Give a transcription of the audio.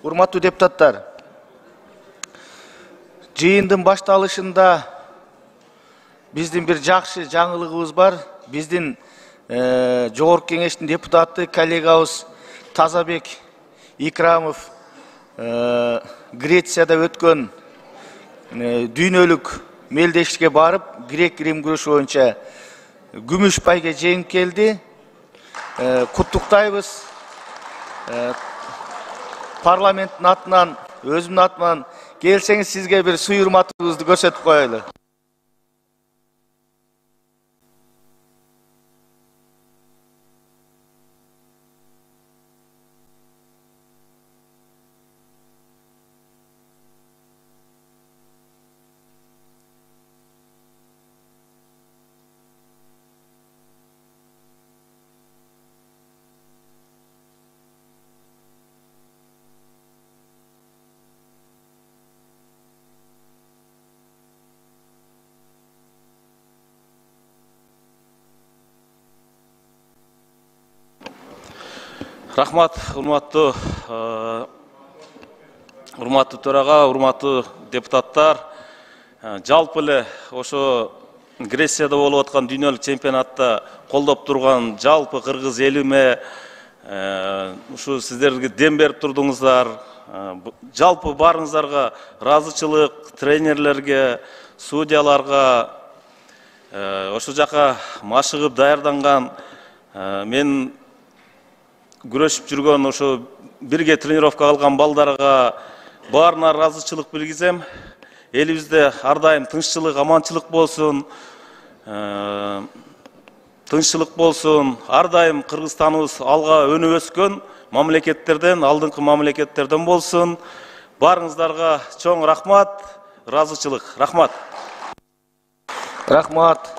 Урматтуу депутаттар, жыйындын башталышында биздин бир жакшы жаңылыгыбыз бар. Биздин Жогорку Кеңештин депутаты коллегабыз Тазабек Икрамов Грецияда өткөн дүйнөлүк мелдешке барып, грек-рим күрөшү боюнча күмүш пайга жеңип келди. Куттуктайбыз. Парламенттин атынан, өзүмдүн атыман келсеңиз сизге бир сый урматыбызды көрсөтүп коелу. Рахмат, урматтуу төрага, урматтуу депутаттар. Жалпы эле ошо Грецияда болуп аткан дүйнөлүк чемпионатта колдоп турган жалпы кыргыз элиме ушу сиздерге дем берип турдуңуздар. Жалпы баарыңыздарга ыраазычылык, тренерлерге, судьяларга, ошол жака машыгып даярданган мен күрөшүп жүргөн ошо бирге тренировка кылган балдарга баарына ыраазычылык билгизем. Элибизде ар дайым тынччылык, аманчылык болсун. Тынччылык болсун. Ар дайым Кыргызстаныбыз алга өнүп өскөн мамлекеттерден, алдыңкы мамлекеттерден болсун. Баарыңыздарга чоң рахмат, ыраазычылык. Рахмат. Рахмат.